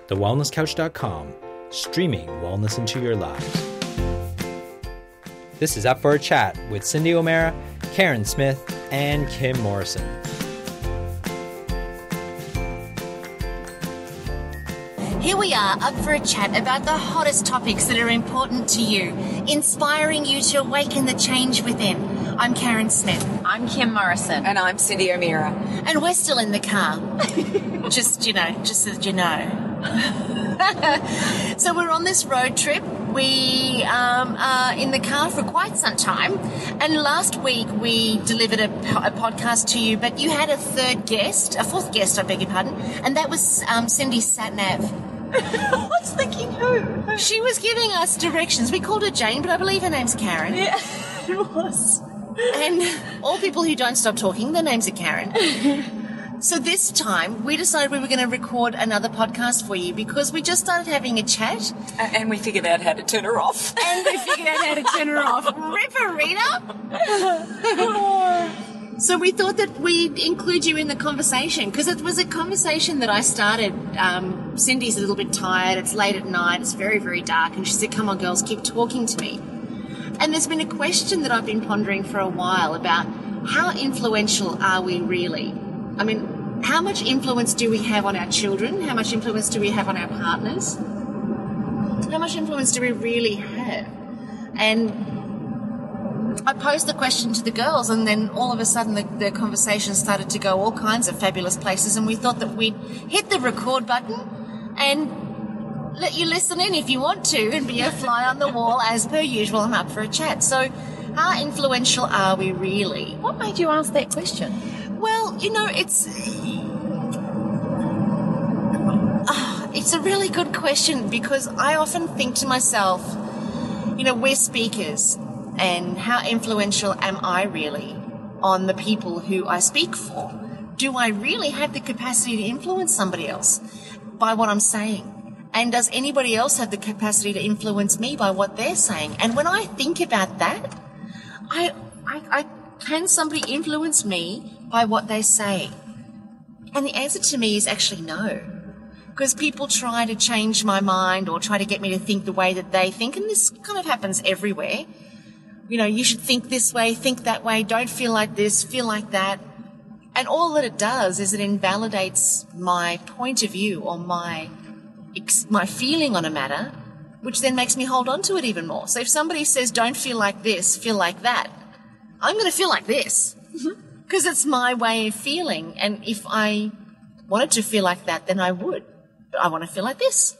thewellnesscouch.com, streaming wellness into your lives. This is Up for a Chat with Cyndi O'Meara, Carren Smith, and Kim Morrison. Here we are, up for a chat about the hottest topics that are important to you, inspiring you to awaken the change within. I'm Carren Smith. I'm Kim Morrison. And I'm Cyndi O'Meara. And we're still in the car. just so that you know. So we're on this road trip. We are in the car for quite some time. And last week we delivered a podcast to you, but you had a fourth guest, I beg your pardon, and that was Cindy's sat-nav. I was thinking who? She was giving us directions. We called her Jane, but I believe her name's Carren. Yeah, it was. And all people who don't stop talking, their names are Carren. So this time, we decided we were going to record another podcast for you because we just started having a chat. And we figured out how to turn her off. Ripper, Rita! So we thought that we'd include you in the conversation because it was a conversation that I started. Cindy's a little bit tired. It's late at night. It's very, very dark. And she said, come on, girls, keep talking to me. And there's been a question that I've been pondering for a while about how influential are we really? I mean, how much influence do we have on our children? How much influence do we have on our partners? How much influence do we really have? And I posed the question to the girls, and then all of a sudden the conversation started to go all kinds of fabulous places, and we thought that we'd hit the record button and let you listen in if you want to and be a fly on the wall as per usual. I'm up for a chat. So how influential are we really? What made you ask that question? Well, it's a really good question because I often think to myself, we're speakers, and how influential am I really on the people who I speak for? Do I really have the capacity to influence somebody else by what I'm saying? And does anybody else have the capacity to influence me by what they're saying? And when I think about that, I can somebody influence me by what they say? And the answer to me is actually no. Because people try to change my mind or try to get me to think the way that they think, and this kind of happens everywhere. You should think this way, think that way, don't feel like this, feel like that. And all that it does is it invalidates my point of view or my feeling on a matter, which then makes me hold on to it even more. So if somebody says, don't feel like this, feel like that, I'm going to feel like this because it's my way of feeling. And if I wanted to feel like that, then I would. But I want to feel like this.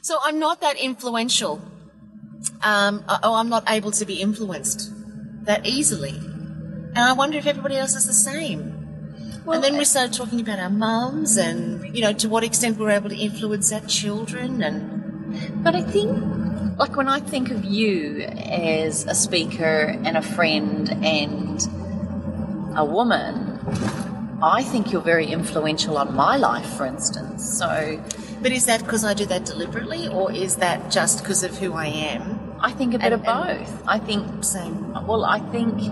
So I'm not that influential. I'm not able to be influenced that easily. And I wonder if everybody else is the same. Well, and then we started talking about our mums and, to what extent we're able to influence our children. But I think, when I think of you as a speaker and a friend and a woman, I think you're very influential on my life, for instance. So, but is that because I do that deliberately, or is that just because of who I am? I think a bit of both. I think same. Well, I think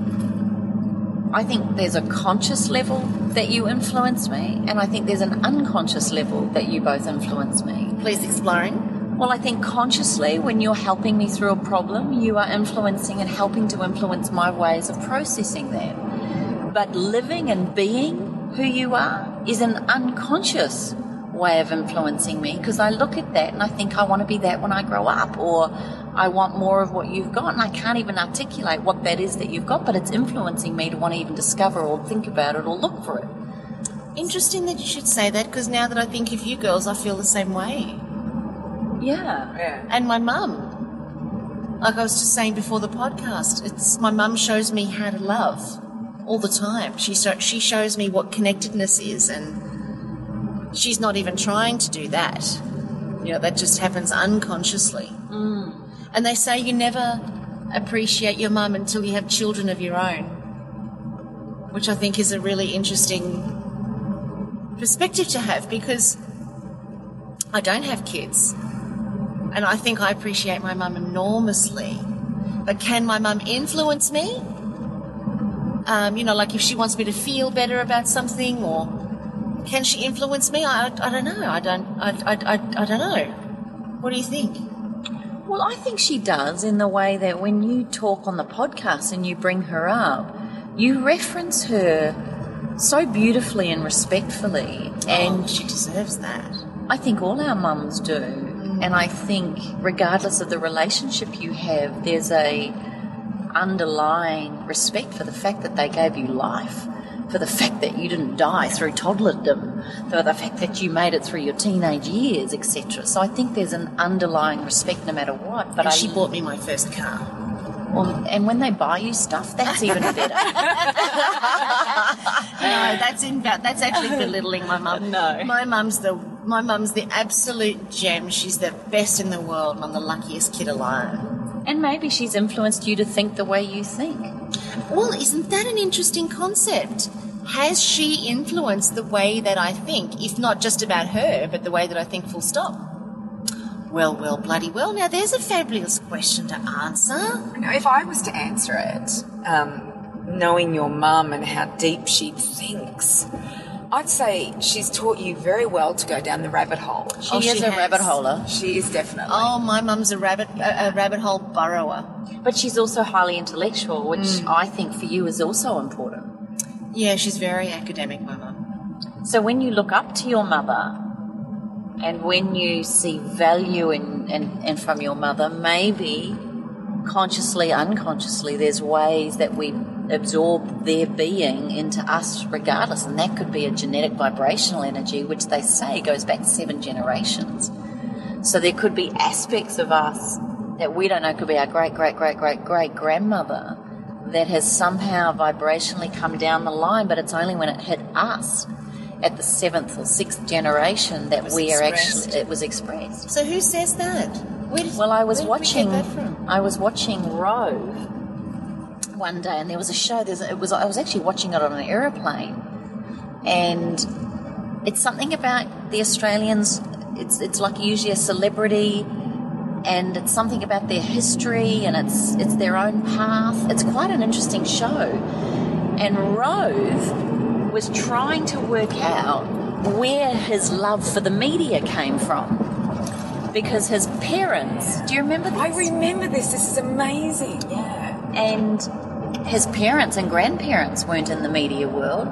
there's a conscious level that you influence me, and I think there's an unconscious level that you both influence me. Please explain. Well, I think consciously, when you're helping me through a problem, you are influencing and helping to influence my ways of processing that. But living and being who you are is an unconscious way of influencing me, because I look at that and I think I want to be that when I grow up, or I want more of what you've got, and I can't even articulate what that is that you've got, but it's influencing me to want to even discover or think about it or look for it. Interesting that you should say that, because now that I think of you girls, I feel the same way. Yeah. And my mum, like I was just saying before the podcast, my mum shows me how to love all the time. She shows me what connectedness is, and she's not even trying to do that. That just happens unconsciously. And they say you never appreciate your mum until you have children of your own, which I think is a really interesting perspective to have, because I don't have kids. And I think I appreciate my mum enormously. But can my mum influence me? Like if she wants me to feel better about something, or Can she influence me? I don't know. I don't know. What do you think? Well, I think she does, in the way that when you talk on the podcast and you bring her up, you reference her so beautifully and respectfully. And she deserves that. I think all our mums do. And I think regardless of the relationship you have, there's a underlying respect for the fact that they gave you life, for the fact that you didn't die through toddlerdom, for the fact that you made it through your teenage years, etc. So I think there's an underlying respect no matter what. But she bought me my first car. Well, and when they buy you stuff, that's even better. No, that's actually belittling my mum. No. My mum's the absolute gem. She's the best in the world, and I'm the luckiest kid alive. And maybe she's influenced you to think the way you think. Well, isn't that an interesting concept? Has she influenced the way that I think, if not just about her, but the way that I think full stop? Well, bloody well. Now, there's a fabulous question to answer. Now, if I was to answer it, knowing your mum and how deep she thinks, I'd say she's taught you very well to go down the rabbit hole. She is a rabbit holer. She is definitely. Oh, my mum's a rabbit hole burrower. But she's also highly intellectual, which I think for you is also important. Yeah, she's very academic, my mum. So when you look up to your mother and when you see value in from your mother, maybe consciously, unconsciously, there's ways that we absorb their being into us regardless, and that could be a genetic vibrational energy, which they say goes back 7 generations. So there could be aspects of us that we don't know, could be our great-great-great-great-great-grandmother that has somehow vibrationally come down the line, but it's only when it hit us at the 7th or 6th generation that it was expressed. So who says that? I was watching Rove one day, and there was a show. I was actually watching it on an aeroplane, and it's something about the Australians. It's like usually a celebrity, and it's something about their history, and it's their own path. It's quite an interesting show, and Rove was trying to work out where his love for the media came from. Because his parents, do you remember this? I remember this. This is amazing. Yeah. And his parents and grandparents weren't in the media world.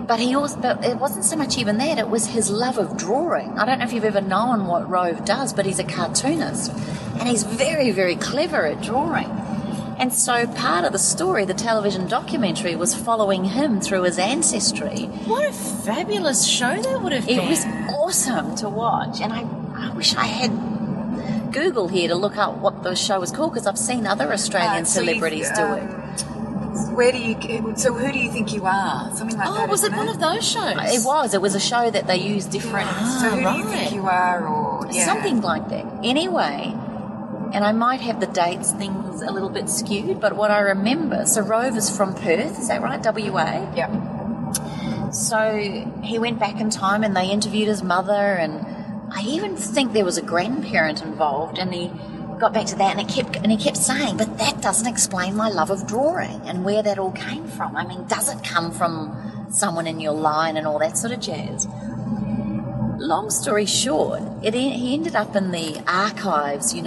But it wasn't so much even that, it was his love of drawing. I don't know if you've ever known what Rove does, but he's a cartoonist. And he's very, very clever at drawing. And so part of the story, the television documentary, was following him through his ancestry. What a fabulous show that would have been. It was awesome to watch. And I wish I had Google here to look up what the show was called, because I've seen other Australian celebrities do it. So who do you think you are? Something like that. Oh, was it one of those shows? It was a show that they used different. So who do you think you are, or something like that. Anyway, and I might have the dates things a little bit skewed, but what I remember, so Rove is from Perth, is that right? WA? Yeah. So he went back in time and they interviewed his mother, and I even think there was a grandparent involved, and he got back to that, and he kept saying, but that doesn't explain my love of drawing and where that all came from. I mean, does it come from someone in your line and all that sort of jazz? Long story short, he ended up in the archives, what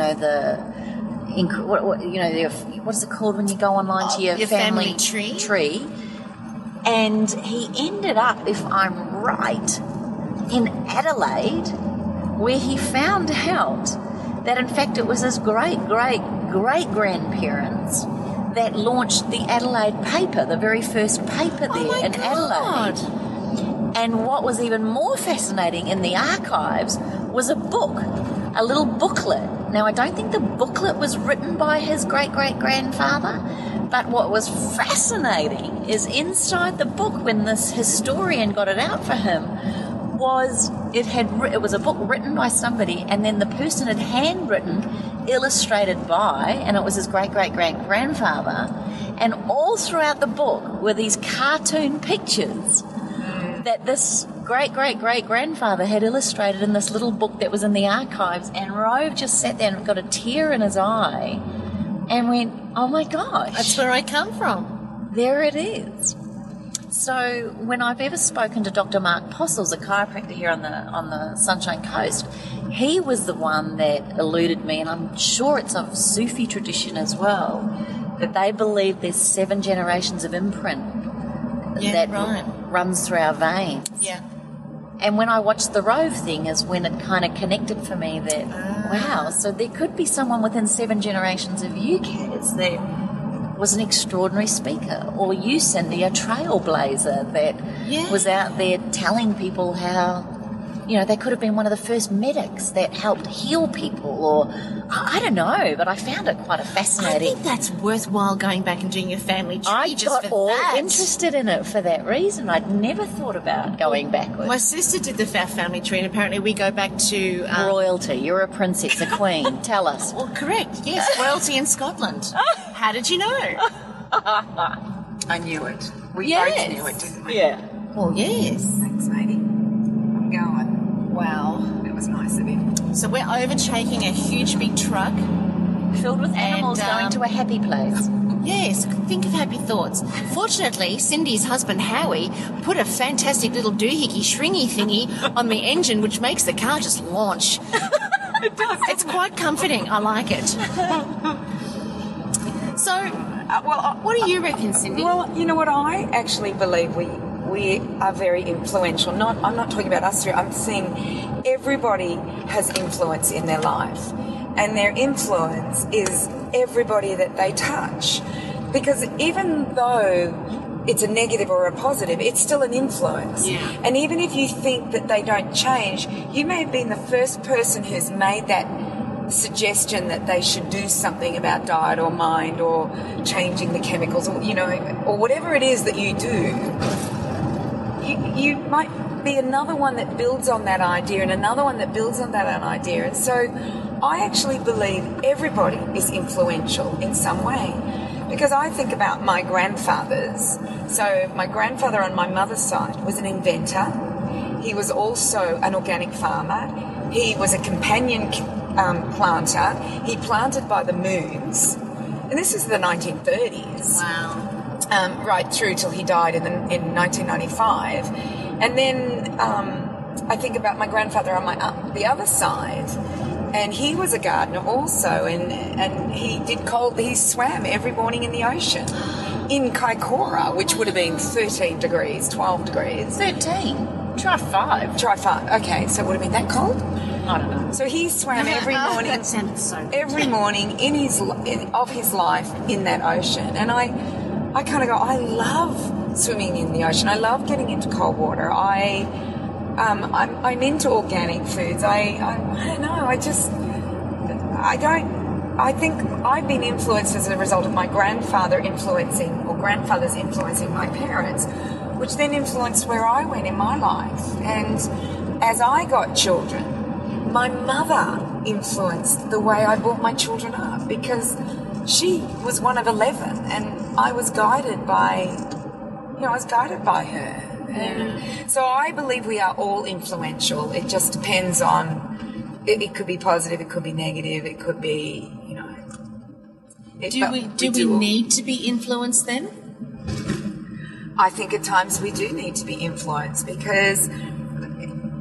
is it called when you go online to your family tree? And he ended up, if I'm right, in Adelaide, where he found out that in fact it was his great-great-great-grandparents that launched the Adelaide paper, the very first paper there in Adelaide. And what was even more fascinating in the archives was a little booklet. Now, I don't think the booklet was written by his great-great-grandfather, but what was fascinating is inside the book, when this historian got it out for him, it was a book written by somebody, and then the person had handwritten, illustrated by, and it was his great-great-great-grandfather, and all throughout the book were these cartoon pictures that this great-great-great-grandfather had illustrated in this little book that was in the archives, and Rove just sat there and got a tear in his eye and went, oh my gosh. That's where I come from. There it is. So when I've ever spoken to Dr. Mark Postles, a chiropractor here on the Sunshine Coast, he was the one that eluded me, and I'm sure it's of Sufi tradition as well, that they believe there's 7 generations of imprint runs through our veins. Yeah. And when I watched the Rove thing is when it kind of connected for me that, wow, so there could be someone within 7 generations of you, Kaz, that was an extraordinary speaker. Or you, Cyndi, a trailblazer that was out there telling people how, they could have been one of the first medics that helped heal people, or I don't know, but I found it quite a fascinating. I think that's worthwhile going back and doing your family tree. I just got for all that. interested in it for that reason. I'd never thought about going backwards. My sister did the family tree, and apparently we go back to royalty. You're a princess, a queen. Tell us. Well, correct. Yes, royalty in Scotland. How did you know? I knew it. We both knew it, didn't we? Yeah. Well, yes. Thanks, matey. I'm going. Wow. That was nice of him. So we're overtaking a huge big truck. Filled with animals going to a happy place. Yes, think of happy thoughts. Fortunately, Cindy's husband, Howie, put a fantastic little doohickey shringy thingy on the engine, which makes the car just launch. It does. It's quite comforting. I like it. So, what do you reckon, Cyndi? Well, you know what? I actually believe we are very influential. I'm not talking about us three. I'm saying everybody has influence in their life. And their influence is everybody that they touch. Because even though it's a negative or a positive, it's still an influence. Yeah. And even if you think that they don't change, you may have been the first person who's made that suggestion that they should do something about diet or mind or changing the chemicals or, or whatever it is that you do. You might be another one that builds on that idea and another one that builds on that idea. And so I actually believe everybody is influential in some way, because I think about my grandfathers. So my grandfather on my mother's side was an inventor. He was also an organic farmer. He was a companion planter. He planted by the moons. And this is the 1930s. Wow. Right through till he died in 1995. And then I think about my grandfather on the other side. And he was a gardener also, and he swam every morning in the ocean in Kaikoura, which would have been 13 degrees, 12 degrees. 13? Try 5. Try 5. Okay, so it would have been that cold? I don't know. So he swam every morning. That sounded so good. Every morning of his life in that ocean. And I kind of go, I love swimming in the ocean. I love getting into cold water. I'm into organic foods. I don't know. I think I've been influenced as a result of my grandfathers influencing my parents, which then influenced where I went in my life. And as I got children, my mother influenced the way I brought my children up, because she was one of 11 and I was guided by her. And so I believe we are all influential. It just depends on, it could be positive, it could be negative, it could be, Do we need to be influenced then? I think at times we do need to be influenced, because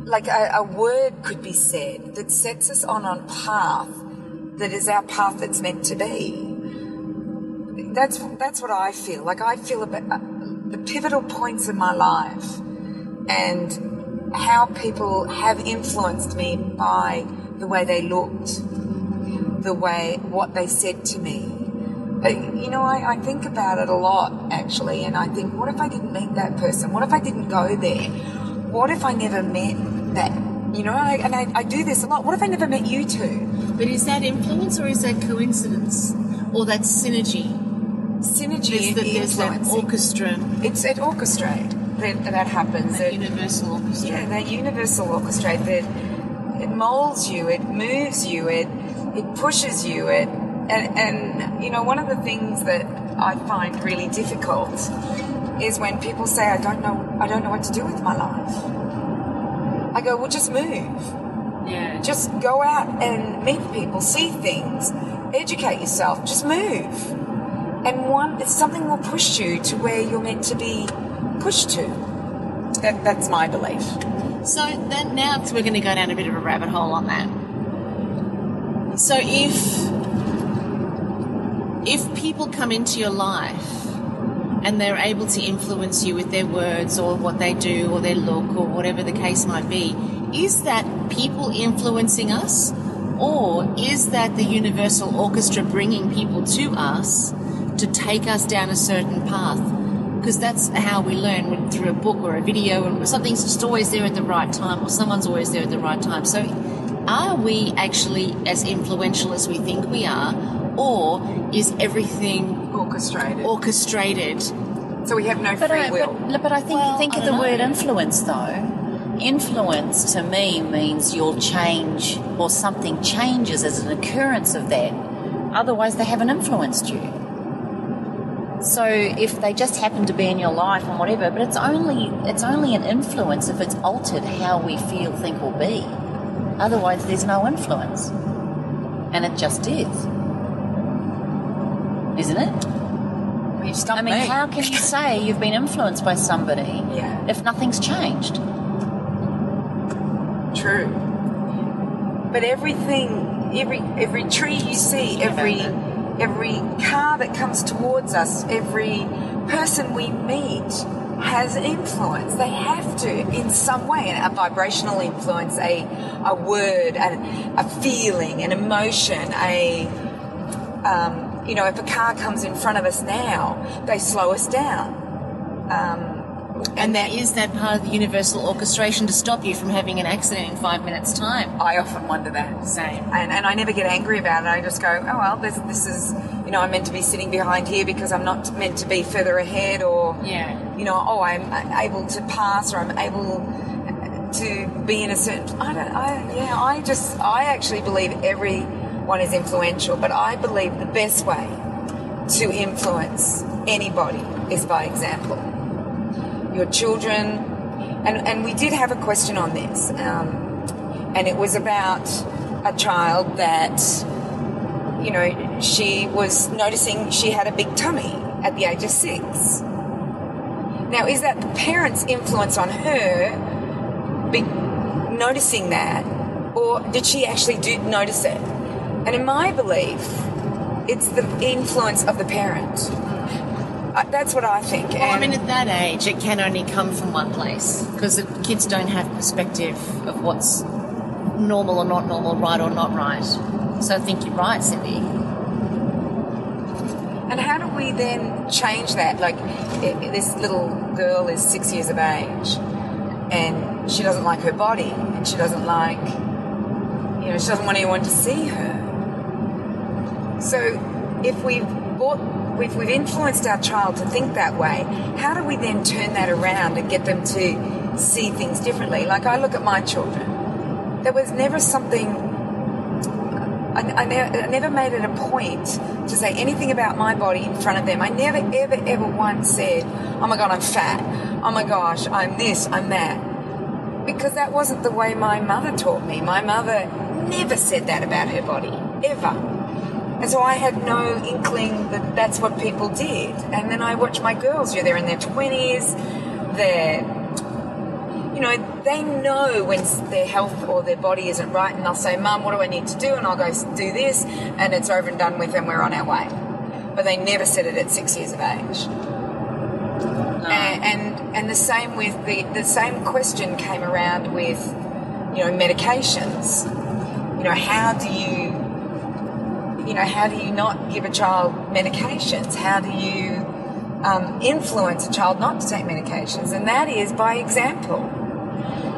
like a word could be said that sets us on a path that is our path that's meant to be. That's what I feel. Like I feel about the pivotal points in my life and how people have influenced me by the way they looked, what they said to me. I think about it a lot, actually, and I think, what if I didn't meet that person? What if I didn't go there? What if I never met that? I do this a lot. What if I never met you two? But is that influence or is that coincidence? Or that synergy? Synergy There's that orchestra. It's an orchestra that happens. That universal orchestra. Yeah, that universal orchestra that it molds you, it moves you, it pushes you, and one of the things that I find really difficult is when people say, I don't know what to do with my life. I go, well, just move. Yeah. Just go out and meet people, see things, educate yourself, just move. And something will push you to where you're meant to be push to. That's my belief. So then now we're going to go down a bit of a rabbit hole on that. So if people come into your life and they're able to influence you with their words or what they do or their look or whatever the case might be, is that people influencing us, or is that the universal orchestra bringing people to us to take us down a certain path? Because that's how we learn, through a book or a video, and something's just always there at the right time, or someone's always there at the right time. So are we actually as influential as we think we are, or is everything orchestrated? So we have no free will. But I think of the word influence, though. Influence to me means you'll change, or something changes as an occurrence of that. Otherwise, they haven't influenced you. So if they just happen to be in your life and whatever, but it's only an influence if it's altered how we feel, think, or be. Otherwise, there's no influence, and it just is, isn't it? I mean, how can you say you've been influenced by somebody if nothing's changed? True. But everything, every tree you see, every car that comes towards us, every person we meet has an influence. They have to, in some way, a vibrational influence, a word, a feeling, an emotion, if a car comes in front of us now, they slow us down. And there is that part of the universal orchestration to stop you from having an accident in 5 minutes' time. I often wonder that. Same. And I never get angry about it. I just go, oh, well, this is, I'm meant to be sitting behind here because I'm not meant to be further ahead, or, I'm able to pass, or I'm able to be in a certain... I actually believe everyone is influential, but I believe the best way to influence anybody is by example. Your children, and we did have a question on this, and it was about a child that, she was noticing she had a big tummy at the age of 6. Now, is that the parents' influence on her noticing that, or did she actually notice it? And in my belief, it's the influence of the parent. That's what I think. Well, at that age, it can only come from one place, because the kids don't have perspective of what's normal or not normal, right or not right. So I think you're right, Cyndi. And how do we then change that? Like, this little girl is 6 years of age, and she doesn't like her body, and she doesn't like, she doesn't want anyone to see her. So if we've influenced our child to think that way, how do we then turn that around and get them to see things differently? Like, I look at my children. There was never something... I never made it a point to say anything about my body in front of them. I never, ever, ever once said, oh my God, I'm fat. Oh my gosh, I'm this, I'm that. Because that wasn't the way my mother taught me. My mother never said that about her body, ever. And so I had no inkling that that's what people did. And then I watch my girls, they're in their 20s, they know when their health or their body isn't right, and they'll say, Mum, what do I need to do? And I'll go do this, and it's over and done with, and we're on our way. But they never said it at 6 years of age. No. And the same with the same question came around with, medications. How do you not give a child medications? How do you influence a child not to take medications? And that is by example.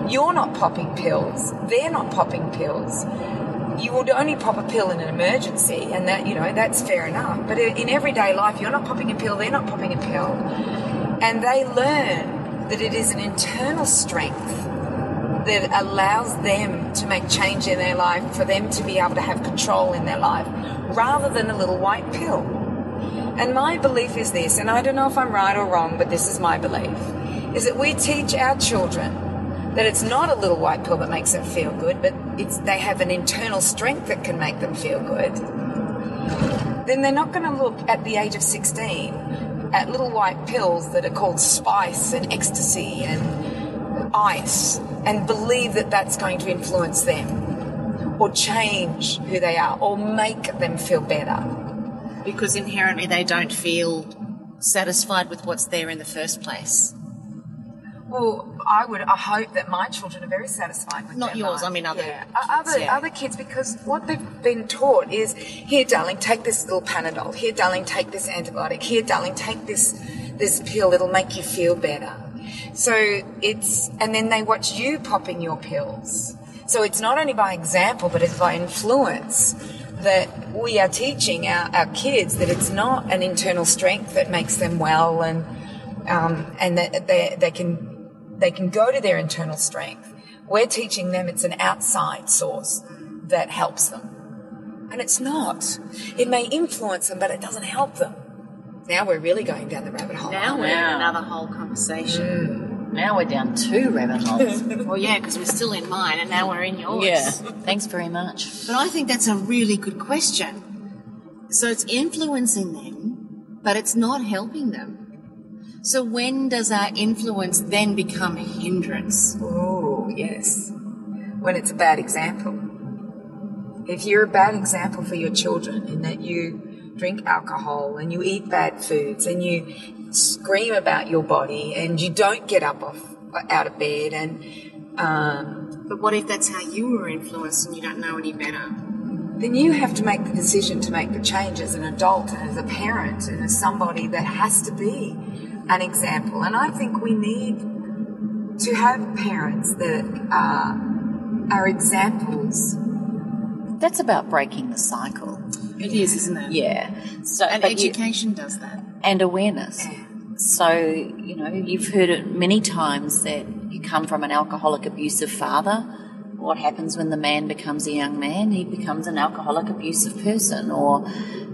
You're not popping pills. They're not popping pills. You would only pop a pill in an emergency, and that, that's fair enough. But in everyday life, you're not popping a pill, they're not popping a pill. And they learn that it is an internal strength that allows them to make change in their life, for them to be able to have control in their life, rather than a little white pill. And my belief is this, and I don't know if I'm right or wrong, but this is my belief, is that we teach our children that it's not a little white pill that makes them feel good, but they have an internal strength that can make them feel good. Then they're not going to look at the age of 16 at little white pills that are called spice and ecstasy and ice and believe that that's going to influence them or change who they are or make them feel better. Because inherently they don't feel satisfied with what's there in the first place. Well, I hope that my children are very satisfied with Not their yours, life. I mean other kids. Other kids, because what they've been taught is, here, darling, take this little Panadol. Here, darling, take this antibiotic. Here, darling, take this pill. It'll make you feel better. So and then they watch you popping your pills. So it's not only by example, but it's by influence that we are teaching our kids that it's not an internal strength that makes them well and that they can go to their internal strength. We're teaching them it's an outside source that helps them. And it's not. It may influence them, but it doesn't help them. Now we're really going down the rabbit hole. Now we're in another whole conversation. Now we're down 2 rabbit holes. Well, yeah, because we're still in mine and now we're in yours. Yeah, thanks very much. But I think that's a really good question. So it's influencing them, but it's not helping them. So when does our influence then become a hindrance? Oh, yes. When it's a bad example. If you're a bad example for your children in that you drink alcohol and you eat bad foods and you scream about your body and you don't get up out of bed But what if that's how you were influenced and you don't know any better? Then you have to make the decision to make the change as an adult and as a parent and as somebody that has to be an example. And I think we need to have parents that are examples. That's about breaking the cycle. It is, isn't it? Yeah. So, and education does that. And awareness. So, you've heard it many times that you come from an alcoholic, abusive father. What happens when the man becomes a young man? He becomes an alcoholic, abusive person, or,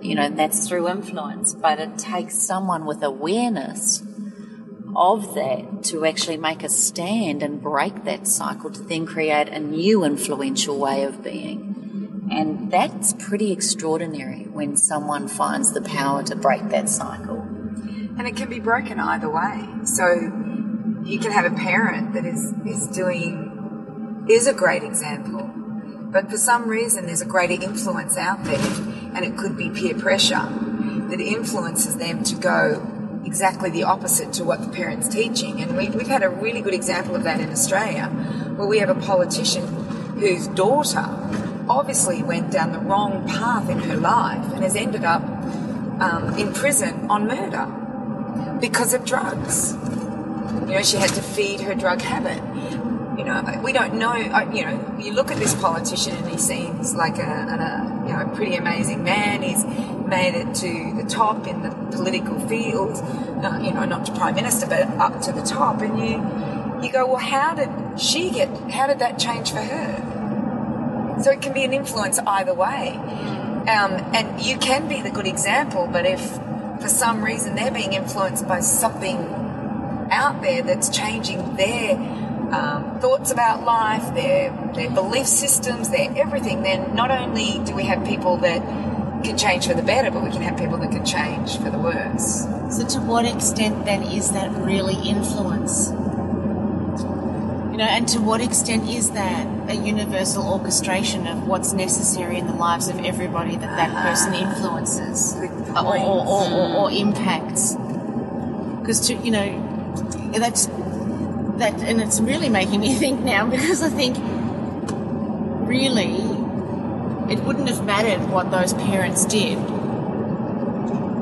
that's through influence. But it takes someone with awareness of that to actually make a stand and break that cycle to then create a new influential way of being. And that's pretty extraordinary when someone finds the power to break that cycle. And it can be broken either way. So you can have a parent that is a great example, but for some reason there's a greater influence out there, and it could be peer pressure that influences them to go exactly the opposite to what the parent's teaching. And we've had a really good example of that in Australia, where we have a politician whose daughter obviously went down the wrong path in her life and has ended up in prison on murder because of drugs. She had to feed her drug habit. We don't know. You look at this politician and he seems like a pretty amazing man. He's made it to the top in the political field, not to Prime Minister, but up to the top. And you go, well, how did that change for her? So it can be an influence either way. And you can be the good example, but if for some reason they're being influenced by something out there that's changing their thoughts about life, their belief systems, their everything, then not only do we have people that can change for the better, but we can have people that can change for the worse. So to what extent then is that really influence? And to what extent is that a universal orchestration of what's necessary in the lives of everybody that person influences or impacts? Because that, and it's really making me think now, because I think really it wouldn't have mattered what those parents did.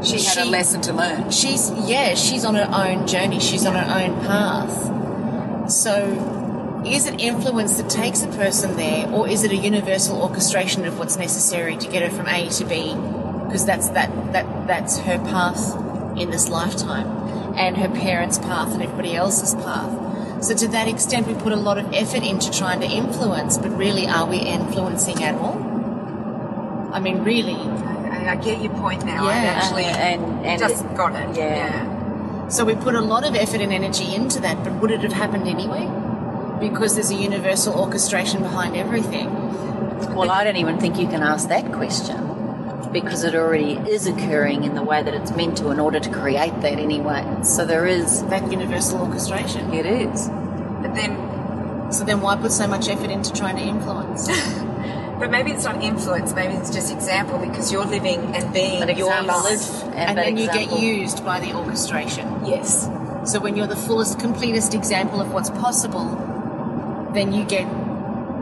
She had a lesson to learn. She's on her own journey. She's on her own path. So is it influence that takes a person there, or is it a universal orchestration of what's necessary to get her from A to B? Because that's her path in this lifetime, and her parents' path and everybody else's path. So to that extent, we put a lot of effort into trying to influence, but really, are we influencing at all? I mean, really. I get your point now. Yeah. I've actually and just got it. Yeah. So we put a lot of effort and energy into that, but would it have happened anyway? Because there's a universal orchestration behind everything. Well, I don't even think you can ask that question, because it already is occurring in the way that it's meant to in order to create that anyway. So there is... That universal orchestration. It is. But then... So then why put so much effort into trying to influence? But maybe it's not influence, maybe it's just example, because you're living and being your life. And then you get used by the orchestration. Yes. So when you're the fullest, completest example of what's possible, then you get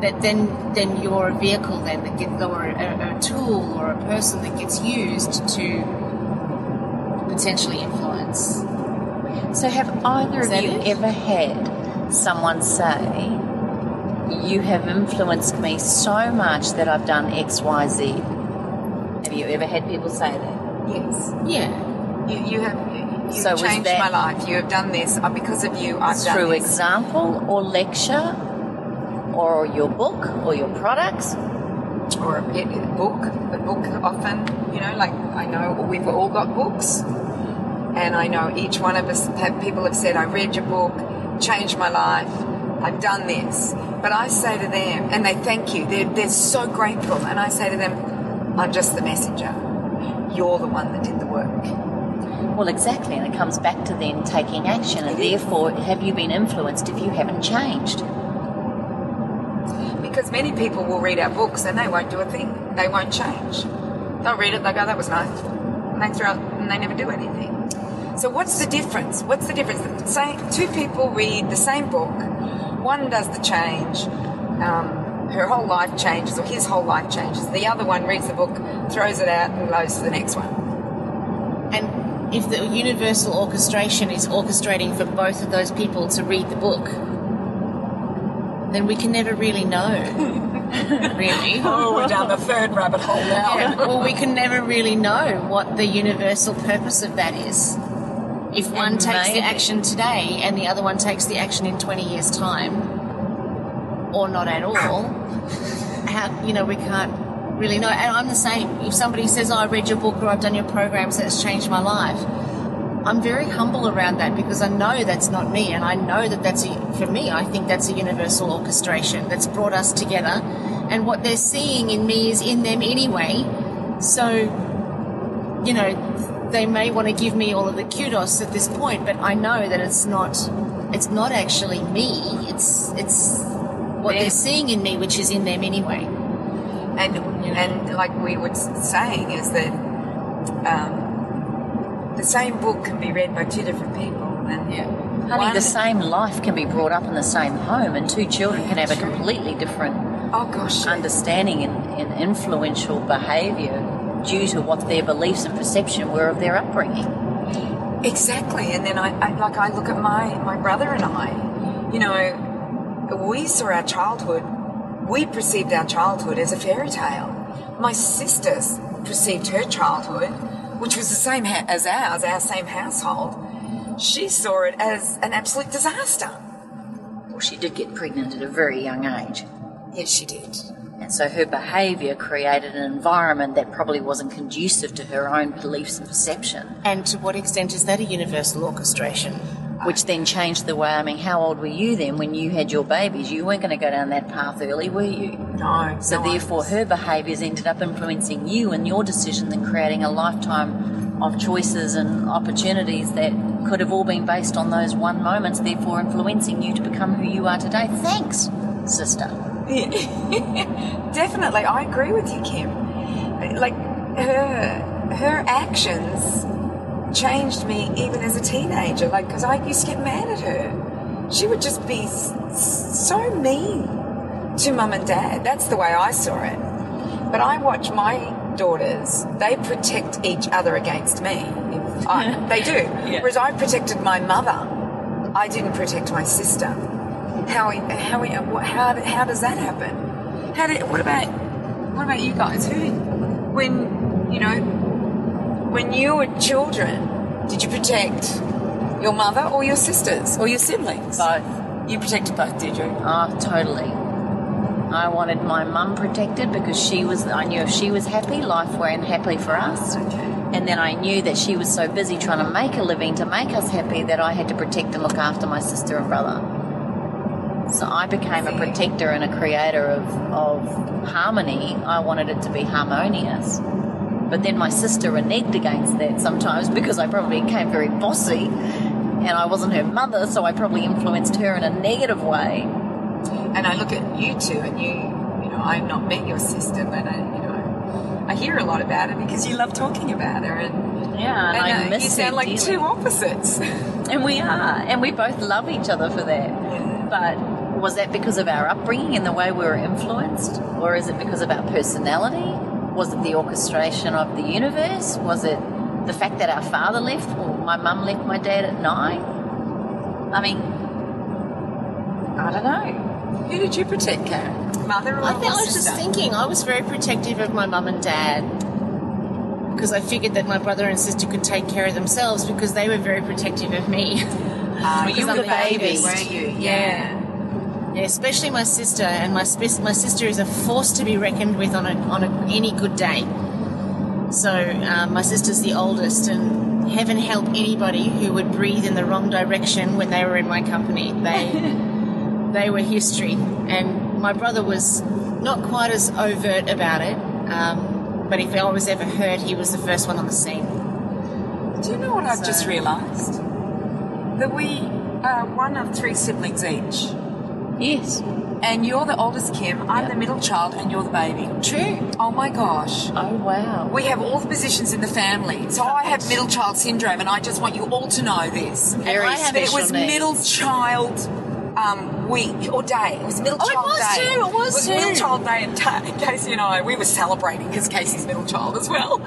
that. Then you're a vehicle, then that gets, or a tool or a person that gets used to potentially influence. So have either of you ever had someone say, "You have influenced me so much that I've done X, Y, Z"? Have you ever had people say that? Yes. Yeah. You have So changed my life. You have done this. Because of you, I've done through this. example or lecture or your book or your products? Or a book often, like I know we've all got books, and I know each one of us people have said, I read your book, changed my life, I've done this. But I say to them, and they thank you, they're so grateful, and I say to them, I'm just the messenger. You're the one that did the work. Well, exactly, and it comes back to then taking action, and therefore, have you been influenced if you haven't changed? Because many people will read our books and they won't do a thing. They won't change. They'll read it, they go, that was nice. And they throw it and they never do anything. So what's the difference? What's the difference? Say two people read the same book. One does the change. Her whole life changes, or his whole life changes. The other one reads the book, throws it out and goes to the next one. And if the universal orchestration is orchestrating for both of those people to read the book, then we can never really know. Really. Oh, we're down the third rabbit hole now. Yeah, well, we can never really know what the universal purpose of that is. If one takes the action today and the other one takes the action in 20 years' time, or not at all, we can't really know. And I'm the same. If somebody says, I read your book or I've done your programs, that's changed my life, I'm very humble around that, because I know that's not me, and I know that for me, I think that's a universal orchestration that's brought us together, and what they're seeing in me is in them anyway. So, they may want to give me all of the kudos at this point, but I know that it's not actually me. It's what they're seeing in me, which is in them anyway. And like we were saying, is that the same book can be read by two different people. And Honey, the same life can be brought up in the same home, and two children can have a completely different understanding and influential behaviour due to what their beliefs and perception were of their upbringing. Exactly. And then I look at my brother and I, we saw our childhood, we perceived our childhood as a fairy tale. My sisters perceived her childhood, which was the same as ours, our same household. She saw it as an absolute disaster. Well, she did get pregnant at a very young age. Yes, she did. And so her behaviour created an environment that probably wasn't conducive to her own beliefs and perception. And to what extent is that a universal orchestration? Which then changed the way, how old were you then when you had your babies? You weren't going to go down that path early, were you? No. So therefore her behaviours ended up influencing you and your decision, and creating a lifetime of choices and opportunities that could have all been based on those one moments, therefore influencing you to become who you are today. Thanks, sister. Definitely, I agree with you, Kim. Like, her actions changed me even as a teenager, because I used to get mad at her. She would just be so mean to mum and dad. That's the way I saw it. But I watch my daughters, they protect each other against me. They do. Yeah. Whereas I protected my mother, I didn't protect my sister. How does that happen? What about you guys? When you were children, did you protect your mother or your sisters or your siblings? Both. You protected both, did you? Oh, totally. I wanted my mum protected because I knew if she was happy, life ran happily for us. Okay. And then I knew that she was so busy trying to make a living to make us happy that I had to protect and look after my sister and brother. So I became a protector and a creator of harmony. I wanted it to be harmonious. But then my sister reneged against that sometimes because I probably became very bossy and I wasn't her mother, so I probably influenced her in a negative way. And I look at you two, and I've not met your sister, but I hear a lot about her because you love talking about her, and I miss you sound her like dearly. two opposites. And we are, and we both love each other for that. Yeah. But was that because of our upbringing and the way we were influenced, or is it because of our personality? Was it the orchestration of the universe? Was it the fact that our father left, or my mum left my dad at 9? I mean, I don't know. Who did you protect, Carren? Mother or I was sister? just thinking, I was very protective of my mum and dad because I figured that my brother and sister could take care of themselves because they were very protective of me. Well, you were I'm the the baby, youngest. Weren't you? Yeah. Yeah, especially my sister, and my sister is a force to be reckoned with on any good day. So my sister's the oldest, and heaven help anybody who would breathe in the wrong direction when they were in my company. They were history, and my brother was not quite as overt about it, but if I was ever hurt, he was the first one on the scene. Do you know what I've just realised? That we are one of 3 siblings each. Yes. And you're the oldest, Kim. I'm the middle child, and you're the baby. True. Oh my gosh. Oh, wow. We have all the positions in the family. So I have middle child syndrome, and I just want you all to know this. Very I have That it special was needs. middle child week or day. It was middle Oh, it child was day. too, it was too. middle child day, and Casey and I, we were celebrating because Casey's middle child as well.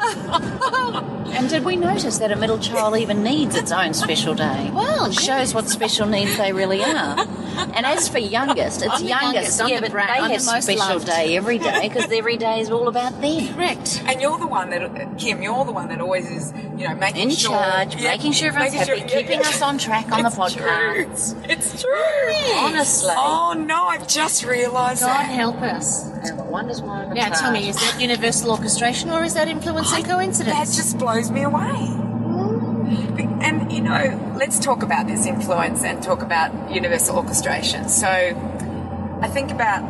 And did we notice that a middle child even needs its own special day? Well, it shows what special needs they really are. And as for youngest, it's I'm the youngest, I'm yeah, the but brat, they I'm have the most special loved. day every day because every day is all about them. Correct. And you're the one that, Kim, you're the one that always is, making In sure. charge, making sure everyone's happy, keeping us on track on the It's podcasts. True. It's true. Honestly. Oh no, I've just realised God that. help us. And what wonders why I'm in Now tell me, charge. is that universal orchestration or is that influence and That coincidence? just blows me away. And, let's talk about this influence and talk about universal orchestration. So I think about,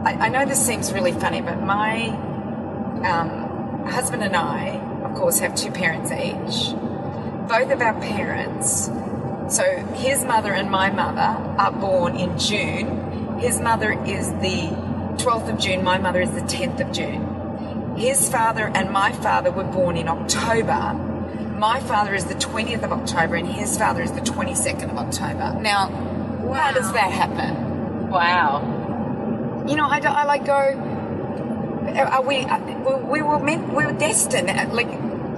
I know this seems really funny, but my husband and I, of course, have 2 parents each. Both of our parents, so his mother and my mother are born in June. His mother is the 12th of June, my mother is the 10th of June. His father and my father were born in October. My father is the 20th of October and his father is the 22nd of October. Now, how does that happen? Wow. I like go, are we were destined,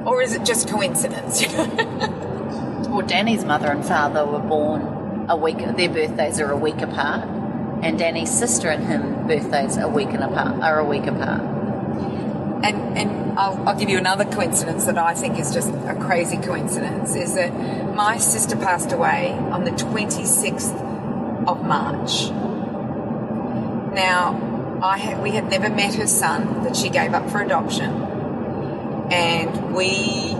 or is it just coincidence? Well, Danny's mother and father were born their birthdays are a week apart, and Danny's sister and him birthdays are a week apart. And I'll give you another coincidence that I think is just a crazy coincidence, is that my sister passed away on the 26th of March. Now, we had never met her son that she gave up for adoption, and we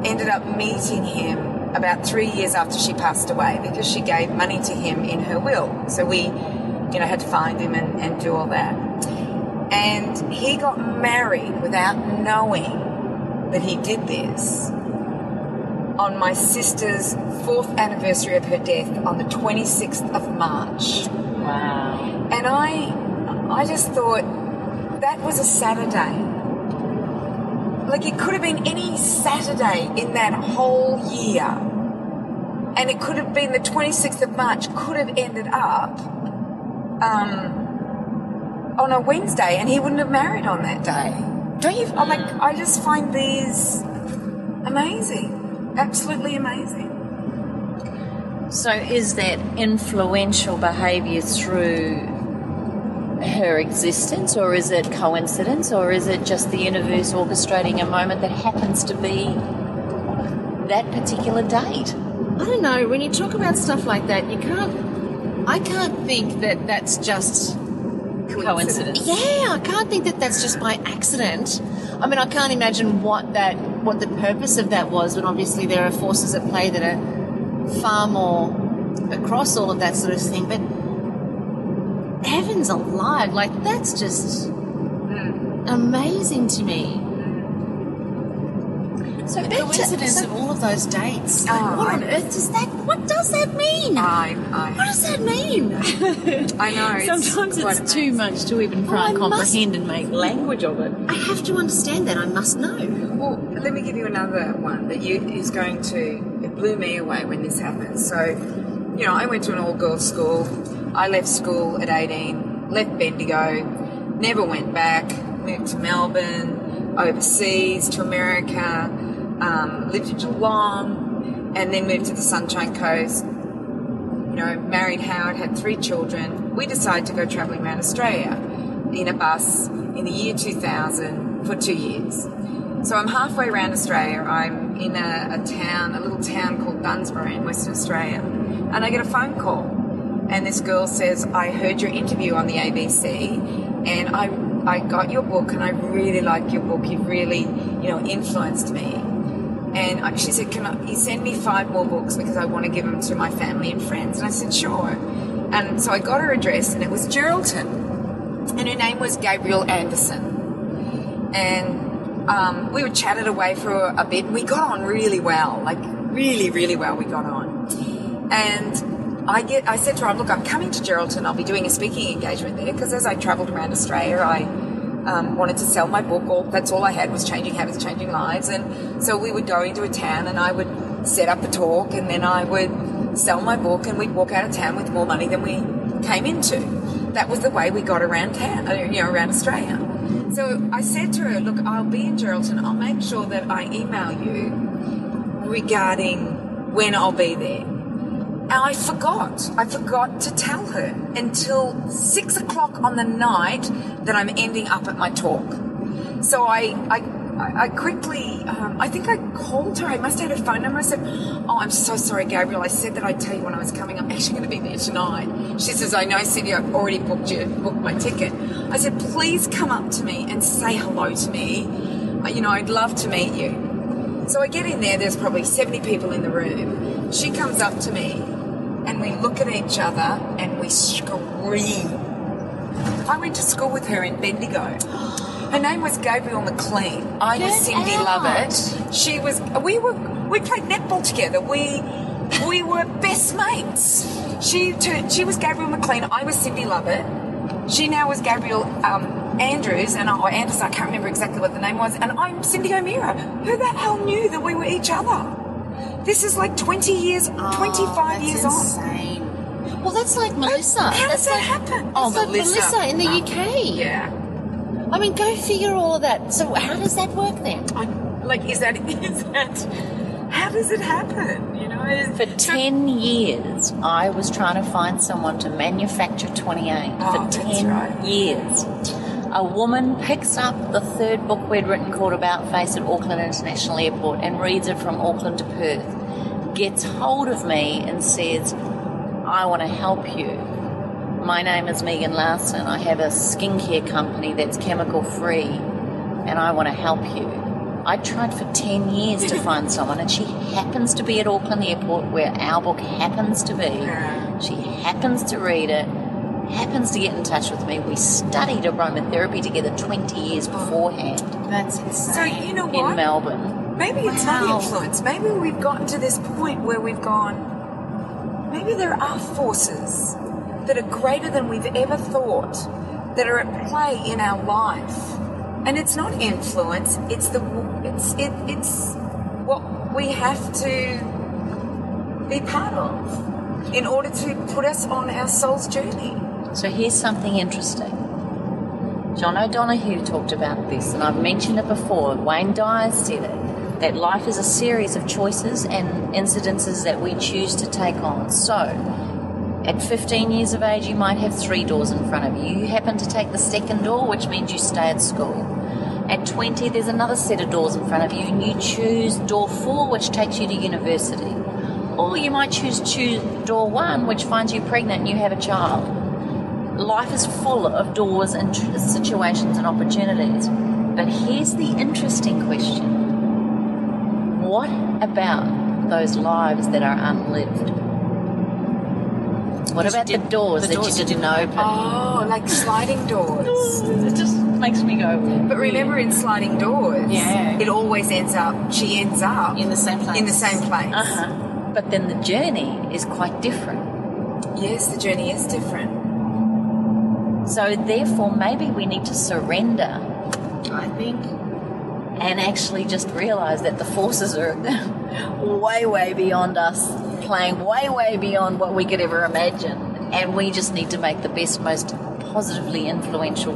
ended up meeting him about 3 years after she passed away because she gave money to him in her will. So we, had to find him and do all that. And he got married without knowing that he did this on my sister's 4th anniversary of her death on the 26th of March. wow. And I just thought that was a Saturday. Like, it could have been any Saturday in that whole year. And it could have been the 26th of March, could have ended up on a Wednesday, and he wouldn't have married on that day. Don't you? I just find these amazing. Absolutely amazing. So is that influential behaviour through her existence, or is it coincidence, or is it just the universe orchestrating a moment that happens to be that particular date? I don't know. When you talk about stuff like that, I can't think that that's just Coincidence. Yeah, I can't think that that's just by accident. I mean, I can't imagine what the purpose of that was, when obviously there are forces at play that are far more across all of that sort of thing. But heavens alive, like, that's just amazing to me. So The back coincidence of all of those dates. What on earth does that? What does that mean? What does that mean? I know. Sometimes quite it's too amazing. much to even try and comprehend and make language of it. I have to understand that. I must know. Well, let me give you another one that is going to. It blew me away when this happened. So, you know, I went to an all-girls school. I left school at 18, left Bendigo, never went back, moved to Melbourne, overseas to America, lived in Geelong, and then moved to the Sunshine Coast. You know, married Howard, had 3 children. We decided to go travelling around Australia in a bus in the year 2000 for 2 years. So I'm halfway around Australia. I'm in a little town called Dunsborough in Western Australia, and I get a phone call, and this girl says, "I heard your interview on the ABC, and I got your book, and I really like your book. You've really, you know, influenced me." And she said, "Can you send me 5 more books because I want to give them to my family and friends?" And I said, "Sure." And so I got her address, and it was Geraldton, and her name was Gabrielle Anderson, and we were chatted away for a bit. We got on really well, like really, really well we got on. And I said to her, "Look, I'm coming to Geraldton. I'll be doing a speaking engagement there," because as I travelled around Australia, I wanted to sell my book. That's all I had was Changing Habits, Changing Lives. And so we would go into a town and I would set up a talk, and then I would sell my book, and we'd walk out of town with more money than we came into. That was the way we got around town, you know, around Australia. So I said to her, "Look, I'll be in Geraldton. I'll make sure that I email you regarding when I'll be there." And I forgot to tell her until 6 o'clock on the night that I'm ending up at my talk. So I quickly, I think I called her. I must have had her phone number. I said, "Oh, I'm so sorry, Gabrielle. I said that I'd tell you when I was coming. I'm actually going to be there tonight." She says, "I know, Cyndi, I've already booked my ticket." I said, "Please come up to me and say hello to me. You know, I'd love to meet you." So I get in there. There's probably 70 people in the room. She comes up to me, and we look at each other, and we scream. I went to school with her in Bendigo. Her name was Gabrielle McLean. I was Cyndi Lovett. She was. We played netball together. We were best mates. She was Gabrielle McLean. I was Cyndi Lovett. She now was Gabrielle Andrews, or Anderson. I can't remember exactly what the name was. And I'm Cyndi O'Meara. Who the hell knew that we were each other? This is like 20 years, 25 years on. Insane. Well, that's like Melissa. How does that happen? That's like Melissa in the UK. Yeah. I mean, go figure all of that. So how does that work then? Is that how does it happen? You know, For 10 years, I was trying to find someone to manufacture 28. For 10 years. A woman picks up the 3rd book we'd written called About Face at Auckland International Airport and reads it from Auckland to Perth, gets hold of me and says, "I want to help you. My name is Megan Larson. I have a skincare company that's chemical free, and I want to help you." I tried for 10 years to find someone, and she happens to be at Auckland Airport where our book happens to be. She happens to read it, happens to get in touch with me. We studied aromatherapy together 20 years beforehand. That's insane. So you know what? In Melbourne. Maybe it's not influence. Maybe we've gotten to this point where we've gone, maybe there are forces that are greater than we've ever thought that are at play in our life. And it's not influence, it's what we have to be part of in order to put us on our soul's journey. So here's something interesting. John O'Donoghue talked about this, and I've mentioned it before. Wayne Dyer said it, that life is a series of choices and incidences that we choose to take on. So, at 15 years of age, you might have 3 doors in front of you. You happen to take the 2nd door, which means you stay at school. At 20, there's another set of doors in front of you, and you choose door 4, which takes you to university. Or you might choose door 1, which finds you pregnant and you have a child. Life is full of doors and situations and opportunities. But here's the interesting question. What about those lives that are unlived? What about the doors that you didn't open? Oh, like sliding doors. It just makes me go. But remember, in sliding doors, Yeah. it always ends up. She ends up In the same place. In the same place. But then the journey is quite different. Yes, the journey is different. So therefore, maybe we need to surrender I think. and actually just realise that the forces are way, way beyond us, playing way, way beyond what we could ever imagine. And we just need to make the best, most positively influential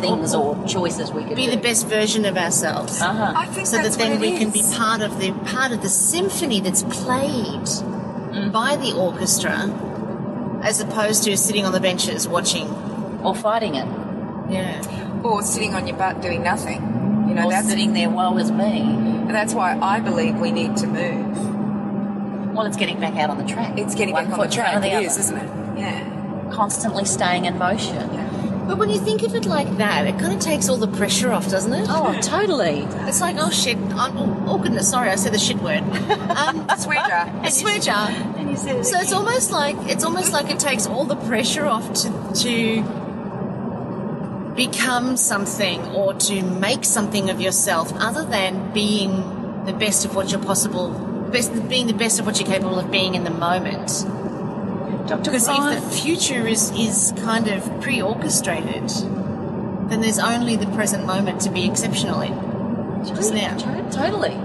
things or choices we could be do. the best version of ourselves. I think So that's that then what it we can be is. part of the symphony that's played by the orchestra, as opposed to sitting on the benches watching. Or fighting it. Yeah. Or sitting on your butt doing nothing. You know, Or that's sitting there, woe is me. and that's why I believe we need to move. Well, it's getting back out on the track. It's getting One back on the foot in front track. of the It is, other. isn't it? Yeah. Constantly staying in motion. But when you think of it like that, it kind of takes all the pressure off, doesn't it? Oh, totally. It's like, oh shit, oh goodness, sorry, I said the shit word. Swear jar. A swear jar. And you said it So it's almost like it takes all the pressure off to become something or to make something of yourself, other than being the best of what you're being the best of what you're capable of being in the moment. Dr. Because Brian, if the future is kind of pre-orchestrated, then there's only the present moment to be exceptional in. Just now. Totally.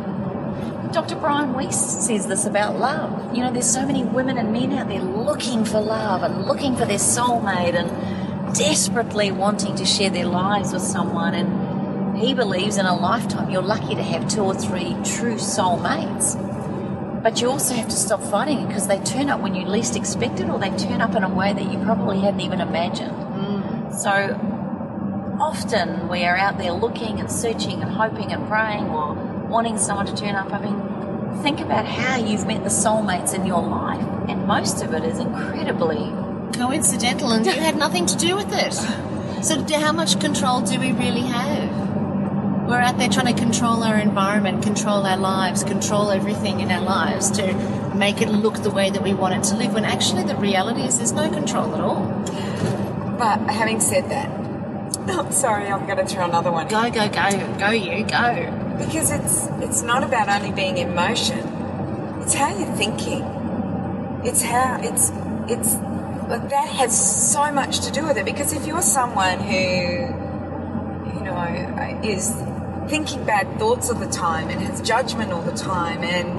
Dr. Brian Weiss says this about love. You know, there's so many women and men out there looking for love and looking for their soulmate and desperately wanting to share their lives with someone. And he believes in a lifetime you're lucky to have 2 or 3 true soulmates. But you also have to stop fighting it, because they turn up when you least expect it, or they turn up in a way that you probably hadn't even imagined. So often we are out there looking and searching and hoping and praying or wanting someone to turn up. I mean, think about how you've met the soulmates in your life, and most of it is incredibly... Coincidental, and you had nothing to do with it. So how much control do we really have? We're out there trying to control our environment, control our lives, control everything in our lives to make it look the way that we want it to live, when actually the reality is there's no control at all. But having said that, I'm sorry, I'm going to throw another one. Go, go, go, go you, go. Because it's not about only being in motion. It's how you're thinking. It's how but that has so much to do with it. Because if you're someone who, you know, is thinking bad thoughts all the time and has judgment all the time and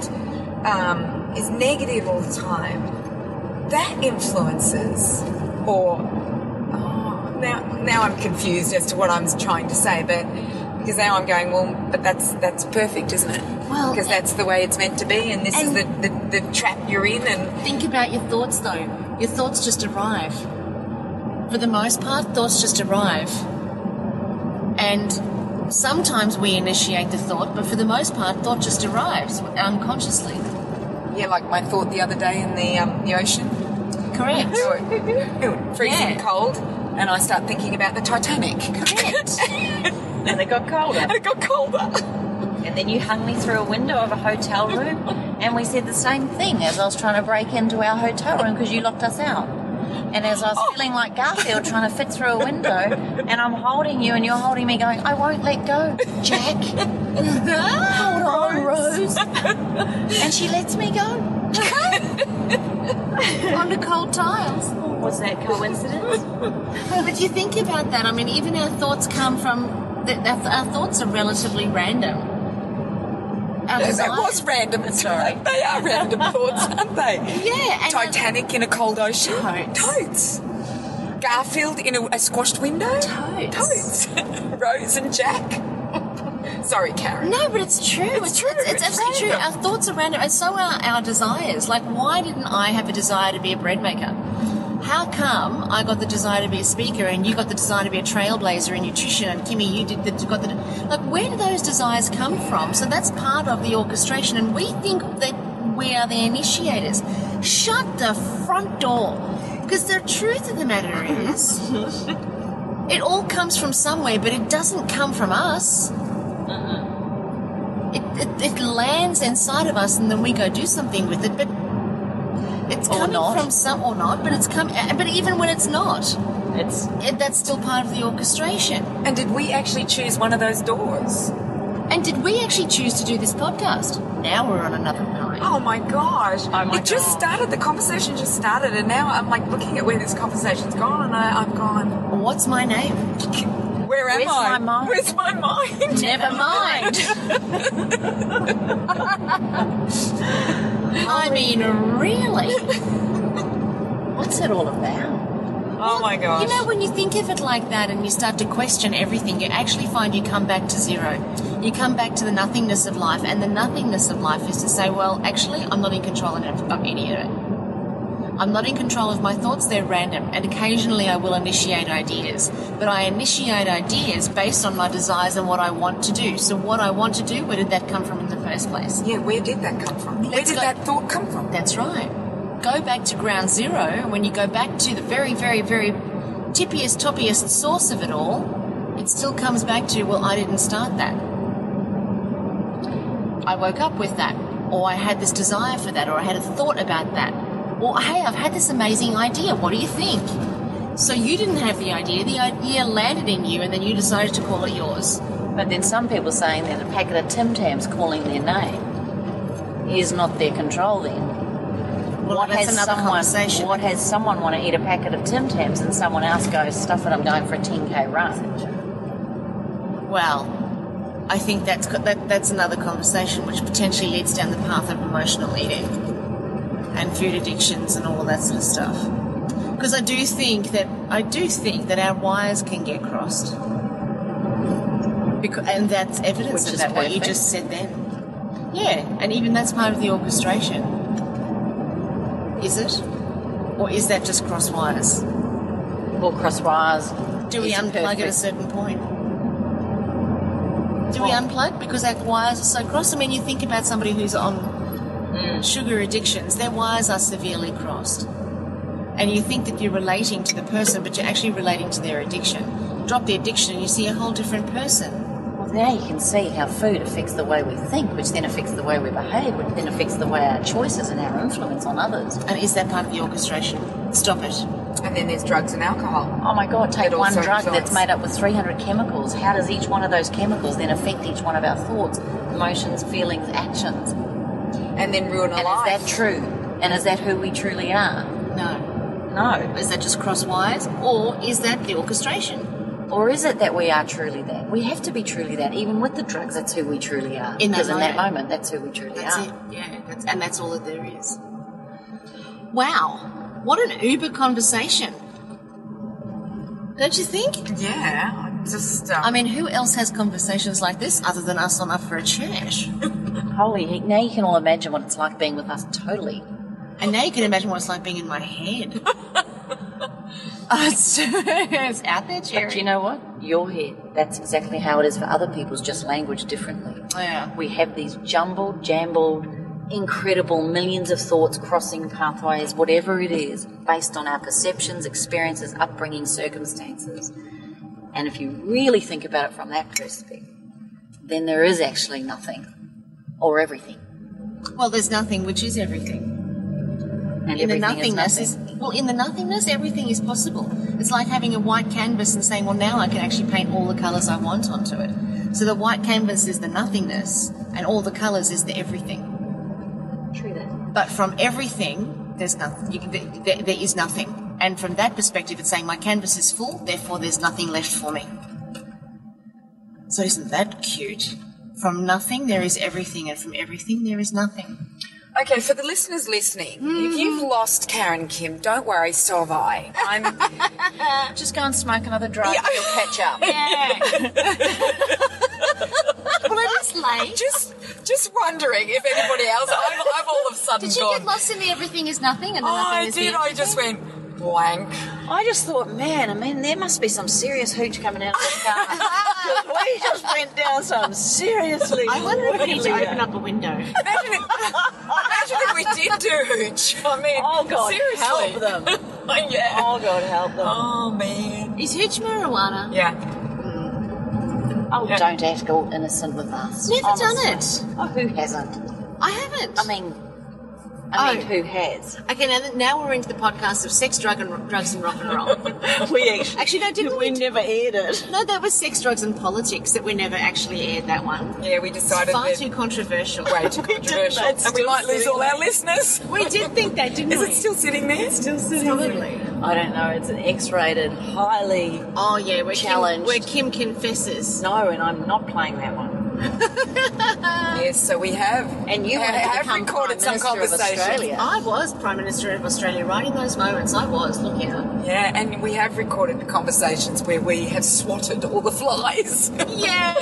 is negative all the time, that influences. Or now I'm confused as to what I'm trying to say, but because now I'm going, well, but that's perfect, isn't it? Well, because that's the way it's meant to be, and this is the trap you're in. And think about your thoughts, though. Your thoughts just arrive. For the most part, thoughts just arrive. And sometimes we initiate the thought, but for the most part, thought just arrives unconsciously. yeah, like my thought the other day in the ocean. Correct. It was freezing Yeah. cold, and I start thinking about the Titanic. Correct. And it got colder. And it got colder. And then you hung me through a window of a hotel room, and we said the same thing as I was trying to break into our hotel room because you locked us out. And as I was feeling like Garfield trying to fit through a window, and I'm holding you and you're holding me going, I won't let go, Jack. Hold on, Rose. And she lets me go. On the cold tiles. Was that coincidence? But you think about that. I mean, even our thoughts come from... Our thoughts are relatively random. Our That desires- was random. Sorry. They are random thoughts, aren't they? Yeah. And Titanic in a cold ocean. Totes. Totes. Garfield in a squashed window. Totes. Totes. Rose and Jack. Sorry, Carren. No, but it's true. It's true. It's It's absolutely true. random. Our thoughts are random, and so are our desires. Like, why didn't I have a desire to be a bread maker? How come I got the desire to be a speaker and you got the desire to be a trailblazer in nutrition, and Kimmy, you got the... Like, where do those desires come from? So that's part of the orchestration, and we think that we are the initiators. Shut the front door. Because the truth of the matter is, it all comes from somewhere, but it doesn't come from us. It lands inside of us, and then we go do something with it. But It's Or coming not. from some or not, but it's coming. But even when it's not, that's still part of the orchestration. And did we actually choose one of those doors? And did we actually choose to do this podcast? Now we're on another line. Oh my gosh. Oh my It just God. started, the conversation just started, and now I'm like looking at where this conversation's gone, and I'm gone. What's my name? Where am Where's I? my mind? Where's my mind? Never mind. I mean, really? What's it all about? Oh my gosh. You know, when you think of it like that and you start to question everything, you actually find you come back to zero. You come back to the nothingness of life, and the nothingness of life is to say, well, actually, I'm not in control of any of it. I'm not in control of my thoughts, they're random, and occasionally I will initiate ideas. But I initiate ideas based on my desires and what I want to do. So what I want to do, where did that come from in the first place? Yeah, where did that come from? Where Let's did go- that thought come from? That's right. Go back to ground zero. When you go back to the very, very, very tippiest, toppiest source of it all, it still comes back to, well, I didn't start that. I woke up with that, or I had this desire for that, or I had a thought about that, or hey, I've had this amazing idea. What do you think? So you didn't have the idea landed in you, and then you decided to call it yours. But then some people saying that a packet of Tim Tams calling their name is not their control then. Well, that's another conversation. What has someone want to eat a packet of Tim Tams and someone else goes, stuff it, I'm going for a 10k run? Well, I think that's another conversation which potentially leads down the path of emotional eating and food addictions and all that sort of stuff. Because I do think that our wires can get crossed, and that's evidence Which of is that. What you perfect. just said then, yeah, and even that's part of the orchestration. Is it, or is that just cross wires? Or cross wires. Do we is unplug at a perfect. certain point? Do we unplug because our wires are so crossed? I mean, you think about somebody who's on sugar addictions, their wires are severely crossed. And you think that you're relating to the person, but you're actually relating to their addiction. Drop the addiction and you see a whole different person. Well, now you can see how food affects the way we think, which then affects the way we behave, which then affects the way our choices and our influence on others. And is that part of the orchestration? Stop it. And then there's drugs and alcohol. Oh my God, take It one also drug influence. that's made up with 300 chemicals. How does each one of those chemicals then affect each one of our thoughts, emotions, feelings, actions? And then ruin a And life. is that true? And is that who we truly are? No. No. Is that just cross wires? Or is that the orchestration? Or is it that we are truly that? We have to be truly that. Even with the drugs, that's who we truly are. In that because in that moment. moment, that's who we truly That's are. it. Yeah, and that's all that there is. Wow. What an Uber conversation. Don't you think? Yeah, just... I mean, who else has conversations like this other than us on Up for a Chat? Holy heck, now you can all imagine what it's like being with us totally. And now you can imagine what it's like being in my head. It's out there, Jerry. But you know what? Your head. That's exactly how it is for other people's, just language differently. Yeah. We have these jumbled, jambled, incredible millions of thoughts crossing pathways, whatever it is, based on our perceptions, experiences, upbringing, circumstances. And if you really think about it from that perspective, then there is actually nothing or everything. Well, there's nothing, which is everything. And In the everything nothingness is nothing. in the nothingness, everything is possible. It's like having a white canvas and saying, well, now I can actually paint all the colours I want onto it. So the white canvas is the nothingness, and all the colours is the everything. True that. But from everything, there's nothing. There is nothing. And from that perspective, it's saying my canvas is full, therefore there's nothing left for me. So isn't that cute? From nothing, there is everything, and from everything, there is nothing. Okay, for the listeners listening, if you've lost Carren Kim, don't worry, so have I. I'm... Just go and smoke another drug Yeah. and you'll catch up. Well, it is late. Just wondering if anybody else... I've all of a sudden Did you gone... get lost in the everything is nothing and the nothing I is did, the I just went blank. I just thought, man, there must be some serious hooch coming out of this car. We just went down some seriously. I wonder if we need to rocky open up a window. Imagine if we did do hooch. I mean, Oh, God, seriously. help them. Yeah. Oh, God, help them. Oh, man. Is hooch marijuana? Yeah. Oh, Yeah. don't act all innocent with us. Never Honestly. done it. Oh, who hasn't? I haven't. I mean, I mean, who has? Okay, now we're into the podcast of sex, drugs, and rock and roll. We actually no, didn't we? We never aired it. No, that was sex, drugs, and politics that we never actually aired that one. Yeah, we decided far too controversial. Way too controversial, and we might lose all our listeners. We did think that, didn't we? Is it still sitting there? It's still sitting there. I don't know. It's an X-rated, highly we're challenged. Where Kim confesses. No, and I'm not playing that one. Yes, so we have. And you have become recorded some Prime Minister of conversations. Australia. I was Prime Minister of Australia right in those moments. I was. Look out. Yeah, and we have recorded conversations where we have swatted all the flies. Yeah.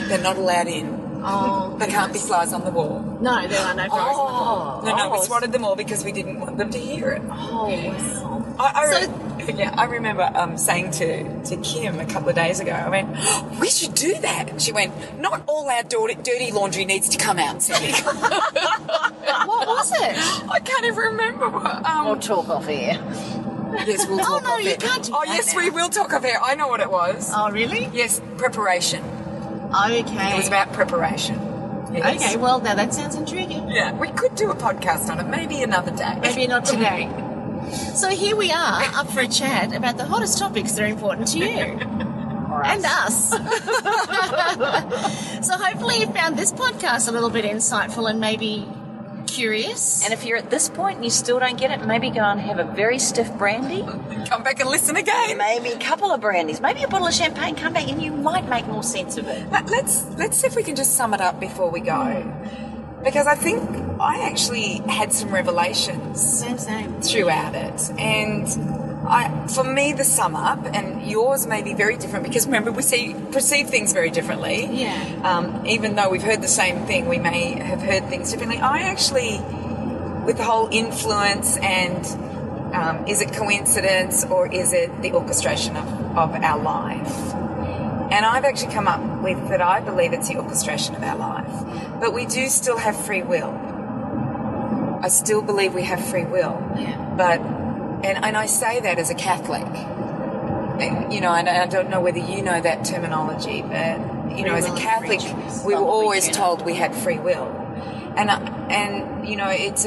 They're not allowed in. Oh. There can't be flies on the wall. No, there are no flies on the wall. No, we swatted them all because we didn't want them to hear it. Oh, wow. I remember saying to Kim a couple of days ago, I went, we should do that. And she went, not all our dirty laundry needs to come out, Cindy. What was it? I can't even remember. We'll talk off air. Yes, we'll talk off air. You can't do Oh, that yes, now. we will talk off air. I know what it was. Oh, really? Yes, preparation. Okay. It was about preparation. Yes. Okay, well, now that sounds intriguing. Yeah, we could do a podcast on it, maybe another day. Maybe not today. So here we are, up for a chat about the hottest topics that are important to you. And us. So hopefully you found this podcast a little bit insightful and maybe curious. And if you're at this point and you still don't get it, maybe go and have a very stiff brandy. Come back and listen again. Maybe a couple of brandies. Maybe a bottle of champagne. Come back and you might make more sense of it. But let's see if we can just sum it up before we go. Because I think I actually had some revelations Same. throughout it. And for me, the sum up, and yours may be very different because remember, we perceive things very differently. Yeah. Even though we've heard the same thing, we may have heard things differently. I actually, with the whole influence and is it coincidence or is it the orchestration of our life? And I've actually come up with that I believe it's the orchestration of our life. But we do still have free will. I still believe we have free will. Yeah. But, and I say that as a Catholic. And, and I don't know whether you know that terminology, but, as a Catholic, we were always told we had free will. And it's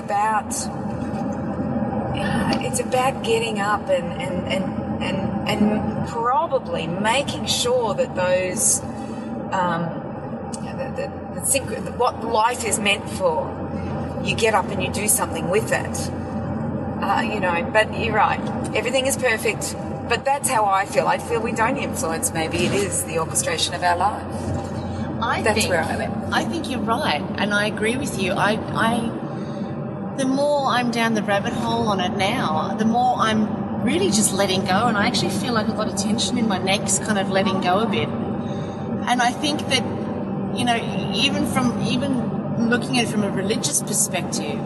about getting up and probably making sure that those what life is meant for, you get up and you do something with it. But you're right, everything is perfect, but that's how I feel we don't influence. Maybe it is the orchestration of our life. I think you're right, and I agree with you. The more I'm down the rabbit hole on it now, the more I'm really just letting go, and I actually feel like a lot of tension in my neck's kind of letting go a bit. And I think that, even looking at it from a religious perspective,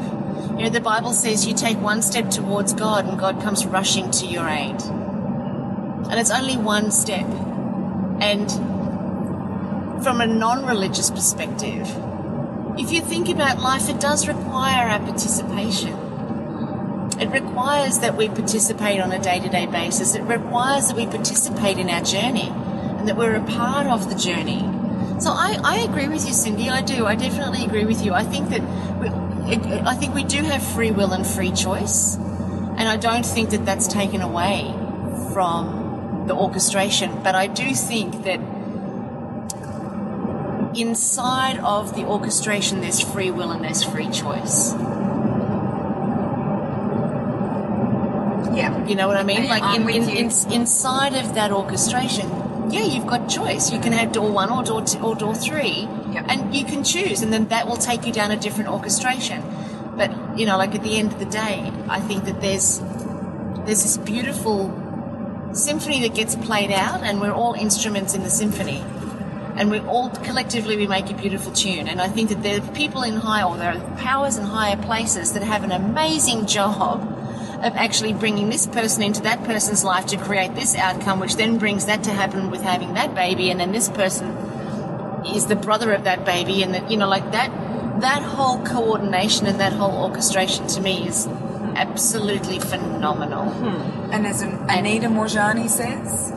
the Bible says you take one step towards God and God comes rushing to your aid. And it's only one step. And from a non-religious perspective, if you think about life, it does require our participation. It requires that we participate on a day-to-day basis. It requires that we participate in our journey and that we're a part of the journey. So I agree with you, Cindy. I do. I definitely agree with you. I think that we do have free will and free choice, and I don't think that that's taken away from the orchestration. But I do think that inside of the orchestration, there's free will and there's free choice. Yeah. You know what I mean? Inside of that orchestration, yeah, you've got choice. You can have door one or door three, yep. And you can choose, and then that will take you down a different orchestration. But, at the end of the day, I think that there's this beautiful symphony that gets played out, and we're all instruments in the symphony. And we all collectively make a beautiful tune. And I think that there are people there are powers in higher places that have an amazing job of actually bringing this person into that person's life to create this outcome, which then brings that to happen with having that baby, and then this person is the brother of that baby, and that whole coordination and that whole orchestration to me is absolutely phenomenal. And as Anita Morjani says,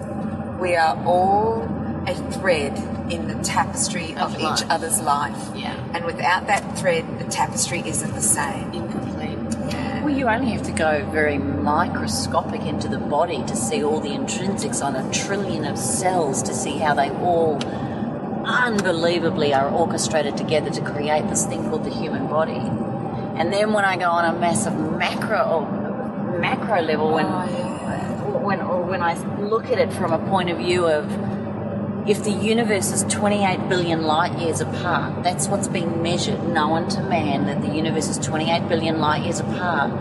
we are all a thread in the tapestry of each life. other's life. Yeah. And without that thread, the tapestry isn't the same. Incomplete. Yeah. Well, you only have to go very microscopic into the body to see all the intrinsics on a trillion of cells to see how they all unbelievably are orchestrated together to create this thing called the human body. And then when I go on a massive macro level, when I look at it from a point of view of if the universe is 28 billion light years apart, that's what's being measured, known to man, that the universe is 28 billion light years apart,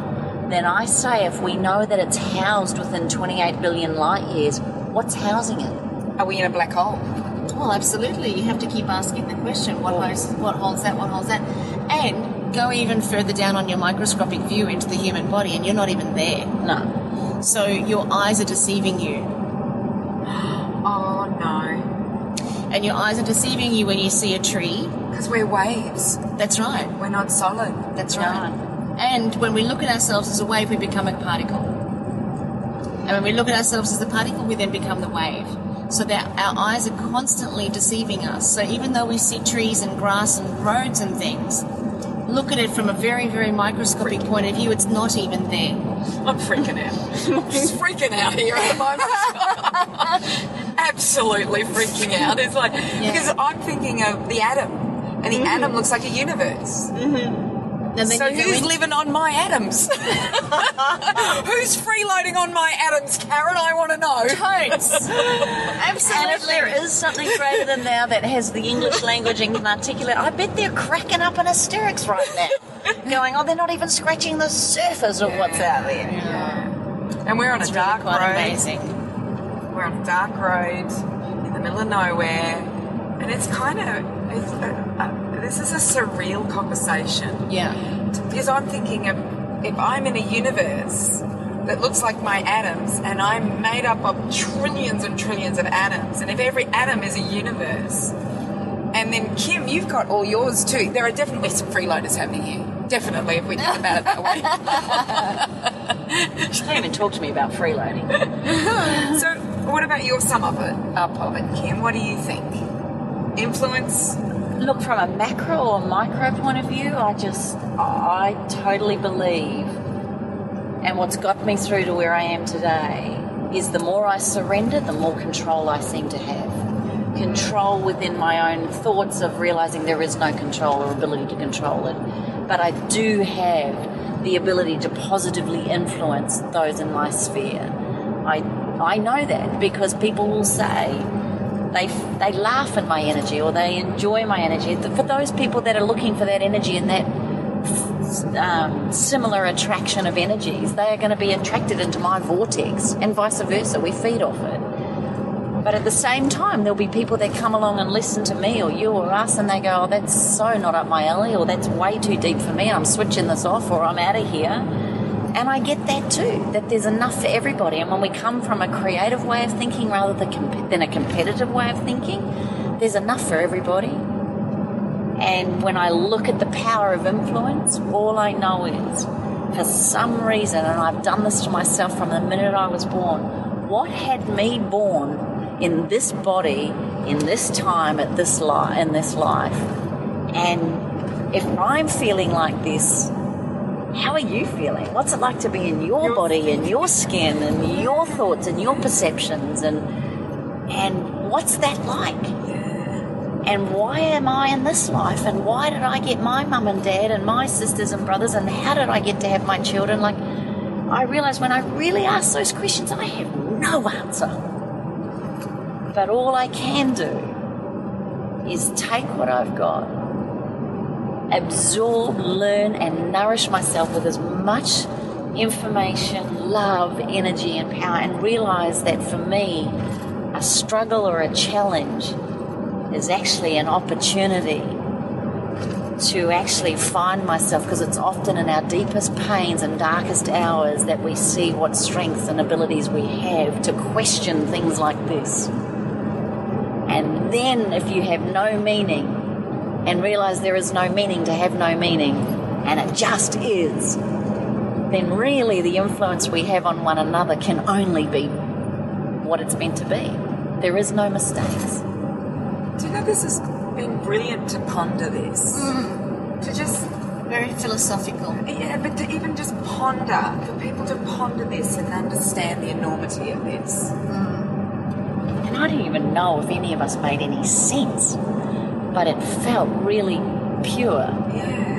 then I say if we know that it's housed within 28 billion light years, what's housing it? Are we in a black hole? Well, absolutely. You have to keep asking the question, what holds that? And go even further down on your microscopic view into the human body, and you're not even there. No. So your eyes are deceiving you. Oh, no. And your eyes are deceiving you when you see a tree. Because we're waves. That's right. We're not solid. That's right. And when we look at ourselves as a wave, we become a particle. And when we look at ourselves as the particle, we then become the wave. So that our eyes are constantly deceiving us. So even though we see trees and grass and roads and things, look at it from a very, very microscopic point of view, it's not even there. I'm freaking out. I'm just freaking out here at the moment. Absolutely freaking out. It's like, because I'm thinking of the atom, and the atom looks like a universe. Mm-hmm. So who's living on my atoms? Who's freeloading on my atoms, Carren? I want to know. Totes. Absolutely. And if there is something greater than thou that has the English language and can articulate, I bet they're cracking up in hysterics right now. Going, they're not even scratching the surface of what's out there. Yeah. And we're on a dark quite road. amazing. We're on a dark road in the middle of nowhere, and it's kind of this is a surreal conversation. Yeah. Because I'm thinking of if I'm in a universe that looks like my atoms, and I'm made up of trillions and trillions of atoms, and if every atom is a universe, and then Kim, you've got all yours too. There are definitely some freeloaders happening here. Definitely, if we think about it that way. She can't even talk to me about freeloading. So, what about your sum up of it, Kim? What do you think? Influence? Look, from a macro or micro point of view, I totally believe, and what's got me through to where I am today is the more I surrender, the more control I seem to have. Control within my own thoughts of realizing there is no control or ability to control it. But I do have the ability to positively influence those in my sphere. I know that because people will say they laugh at my energy or they enjoy my energy. For those people that are looking for that energy and that similar attraction of energies, they are going to be attracted into my vortex and vice versa. We feed off it. But at the same time, there'll be people that come along and listen to me or you or us and they go, that's so not up my alley, or that's way too deep for me, I'm switching this off, or I'm out of here. And I get that too, that there's enough for everybody. And when we come from a creative way of thinking rather than a competitive way of thinking, there's enough for everybody. And when I look at the power of influence, all I know is, for some reason, and I've done this to myself from the minute I was born, what had me born in this body, in this time, in this life? And if I'm feeling like this, how are you feeling? What's it like to be in your body, in your skin, and your thoughts, and your perceptions, and what's that like? And why am I in this life? And why did I get my mum and dad and my sisters and brothers? And how did I get to have my children? Like, I realize when I really ask those questions, I have no answer. But all I can do is take what I've got, absorb, learn, and nourish myself with as much information, love, energy, and power, and realize that for me, a struggle or a challenge is actually an opportunity to actually find myself, because it's often in our deepest pains and darkest hours that we see what strengths and abilities we have to question things like this. And then if you have no meaning and realize there is no meaning to have no meaning, and it just is, then really the influence we have on one another can only be what it's meant to be. There is no mistakes. Do you know, this has been brilliant to ponder this. To just... Very philosophical. Yeah, but to even just ponder, for people to ponder this and understand the enormity of this. And I don't even know if any of us made any sense, but it felt really pure. Yeah.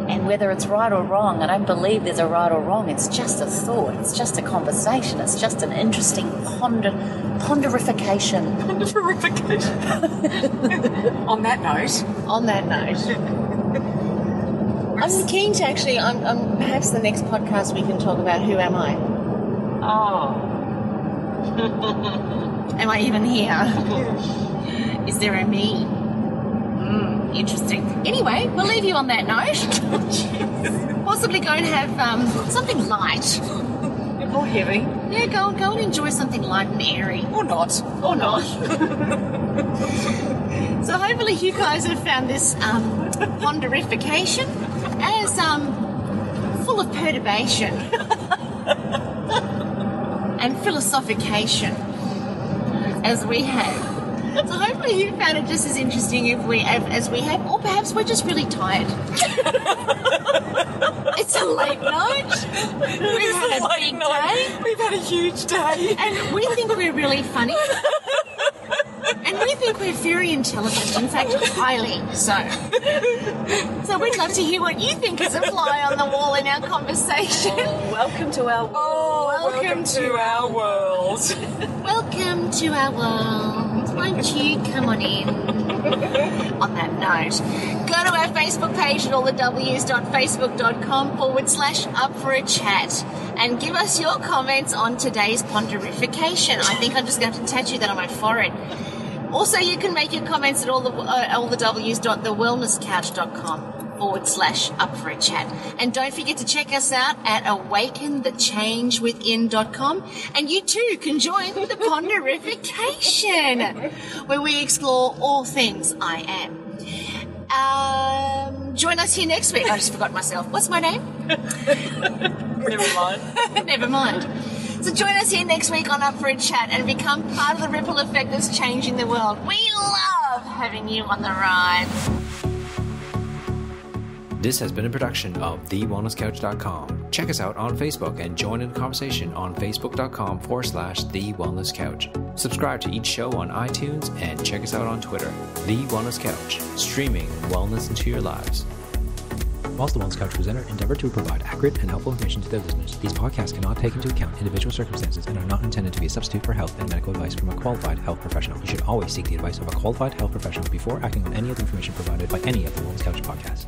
And whether it's right or wrong, I don't believe there's a right or wrong. It's just a thought. It's just a conversation. It's just an interesting ponderification. On that note. I'm keen to actually, perhaps the next podcast we can talk about who am I? Oh. Am I even here? Is there a me? Interesting. Anyway, we'll leave you on that note. Possibly go and have something light. Or heavy. Yeah, go and enjoy something light and airy. Or not. Or not. So hopefully you guys have found this ponderification as full of perturbation and philosophication as we have. So hopefully you found it just as interesting as we have, or perhaps we're just really tired. It's a late night. We've had a big day. We've had a huge day. And we think we're really funny. And we think we're very intelligent, in fact, highly so. So we'd love to hear what you think is a fly on the wall in our conversation. Welcome to our world. Welcome to our world. Welcome to our world. Won't you come on in? On that note, go to our Facebook page at allthews.facebook.com/up for a chat and give us your comments on today's ponderification. I think I'm just going to tattoo that on my forehead. Also, you can make your comments at allthews.thewellnesscouch.com/up for a chat. And don't forget to check us out at awakenthechangewithin.com. And you too can join the Ponderification, where we explore all things I am. Join us here next week. I just forgot myself. What's my name? Never mind. So join us here next week on Up for a Chat and become part of the ripple effect that's changing the world. We love having you on the ride. This has been a production of TheWellnessCouch.com. Check us out on Facebook and join in the conversation on Facebook.com/TheWellnessCouch. Subscribe to each show on iTunes and check us out on Twitter. The Wellness Couch, streaming wellness into your lives. Whilst the Wellness Couch presenter endeavor to provide accurate and helpful information to their listeners, these podcasts cannot take into account individual circumstances and are not intended to be a substitute for health and medical advice from a qualified health professional. You should always seek the advice of a qualified health professional before acting on any of the information provided by any of the Wellness Couch podcasts.